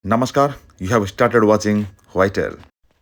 Namaskar, you have started watching Whitetail.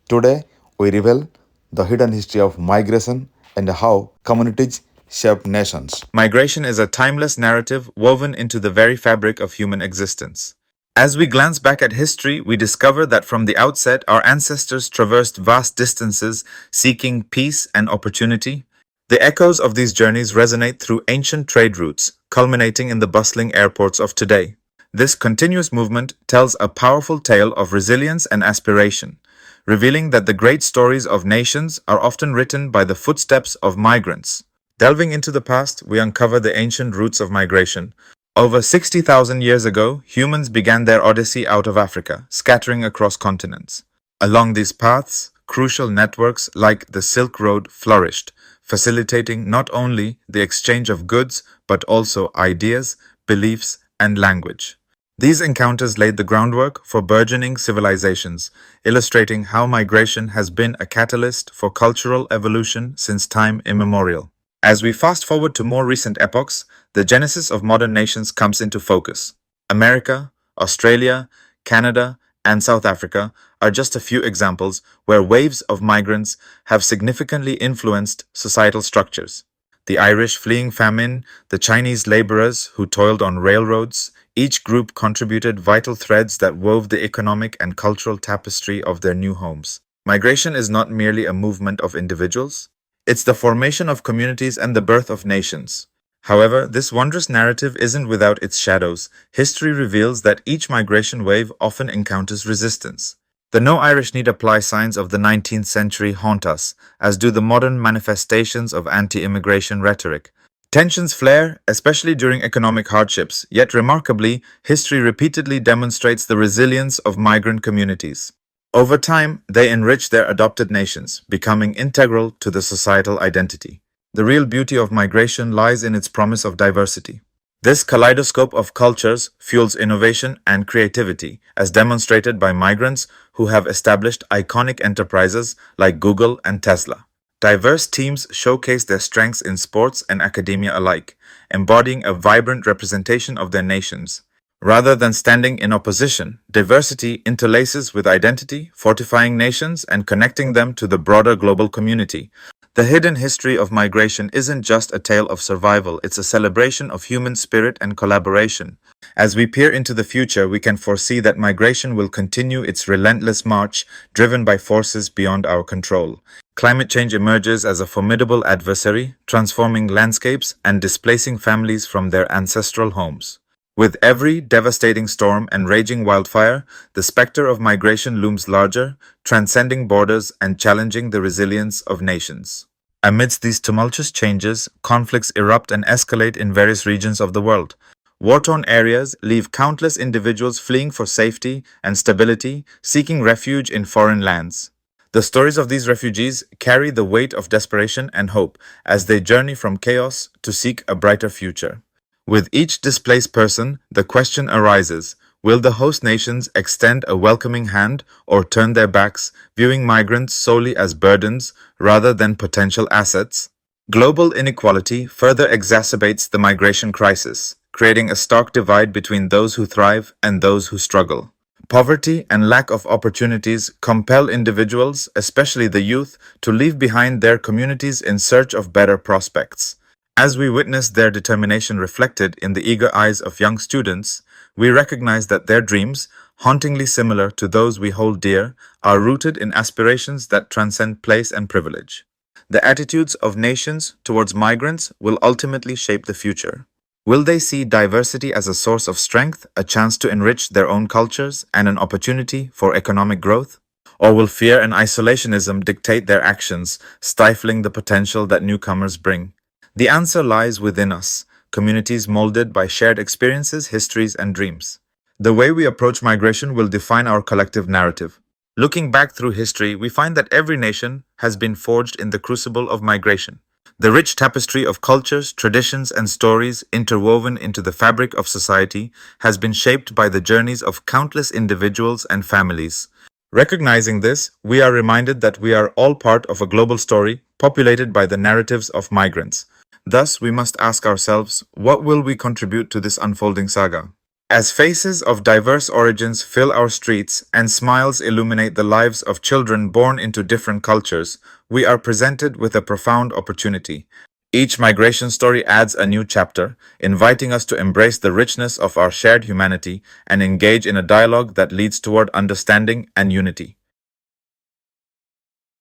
Today, we reveal the hidden history of migration and how communities shape nations. Migration is a timeless narrative woven into the very fabric of human existence. As we glance back at history, we discover that from the outset, our ancestors traversed vast distances seeking peace and opportunity. The echoes of these journeys resonate through ancient trade routes, culminating in the bustling airports of today. This continuous movement tells a powerful tale of resilience and aspiration, revealing that the great stories of nations are often written by the footsteps of migrants. Delving into the past, we uncover the ancient roots of migration. Over 60,000 years ago, humans began their odyssey out of Africa, scattering across continents. Along these paths, crucial networks like the Silk Road flourished, facilitating not only the exchange of goods but also ideas, beliefs, and language. These encounters laid the groundwork for burgeoning civilizations, illustrating how migration has been a catalyst for cultural evolution since time immemorial. As we fast forward to more recent epochs, the genesis of modern nations comes into focus. America, Australia, Canada, and South Africa are just a few examples where waves of migrants have significantly influenced societal structures. The Irish fleeing famine, the Chinese laborers who toiled on railroads, each group contributed vital threads that wove the economic and cultural tapestry of their new homes. Migration is not merely a movement of individuals, it's the formation of communities and the birth of nations. However, this wondrous narrative isn't without its shadows. History reveals that each migration wave often encounters resistance. The No Irish Need Apply signs of the 19th century haunt us, as do the modern manifestations of anti-immigration rhetoric. Tensions flare, especially during economic hardships, yet remarkably, history repeatedly demonstrates the resilience of migrant communities. Over time, they enrich their adopted nations, becoming integral to the societal identity. The real beauty of migration lies in its promise of diversity. This kaleidoscope of cultures fuels innovation and creativity, as demonstrated by migrants who have established iconic enterprises like Google and Tesla. Diverse teams showcase their strengths in sports and academia alike, embodying a vibrant representation of their nations. Rather than standing in opposition, diversity interlaces with identity, fortifying nations and connecting them to the broader global community. The hidden history of migration isn't just a tale of survival, it's a celebration of human spirit and collaboration. As we peer into the future, we can foresee that migration will continue its relentless march, driven by forces beyond our control. Climate change emerges as a formidable adversary, transforming landscapes and displacing families from their ancestral homes. With every devastating storm and raging wildfire, the specter of migration looms larger, transcending borders and challenging the resilience of nations. Amidst these tumultuous changes, conflicts erupt and escalate in various regions of the world. War-torn areas leave countless individuals fleeing for safety and stability, seeking refuge in foreign lands. The stories of these refugees carry the weight of desperation and hope as they journey from chaos to seek a brighter future. With each displaced person, the question arises, will the host nations extend a welcoming hand or turn their backs, viewing migrants solely as burdens rather than potential assets? Global inequality further exacerbates the migration crisis, creating a stark divide between those who thrive and those who struggle. Poverty and lack of opportunities compel individuals, especially the youth, to leave behind their communities in search of better prospects. As we witness their determination reflected in the eager eyes of young students, we recognize that their dreams, hauntingly similar to those we hold dear, are rooted in aspirations that transcend place and privilege. The attitudes of nations towards migrants will ultimately shape the future. Will they see diversity as a source of strength, a chance to enrich their own cultures, and an opportunity for economic growth? Or will fear and isolationism dictate their actions, stifling the potential that newcomers bring? The answer lies within us, communities molded by shared experiences, histories, and dreams. The way we approach migration will define our collective narrative. Looking back through history, we find that every nation has been forged in the crucible of migration. The rich tapestry of cultures, traditions, and stories interwoven into the fabric of society has been shaped by the journeys of countless individuals and families. Recognizing this, we are reminded that we are all part of a global story populated by the narratives of migrants. Thus, we must ask ourselves, what will we contribute to this unfolding saga? As faces of diverse origins fill our streets and smiles illuminate the lives of children born into different cultures, we are presented with a profound opportunity. Each migration story adds a new chapter, inviting us to embrace the richness of our shared humanity and engage in a dialogue that leads toward understanding and unity.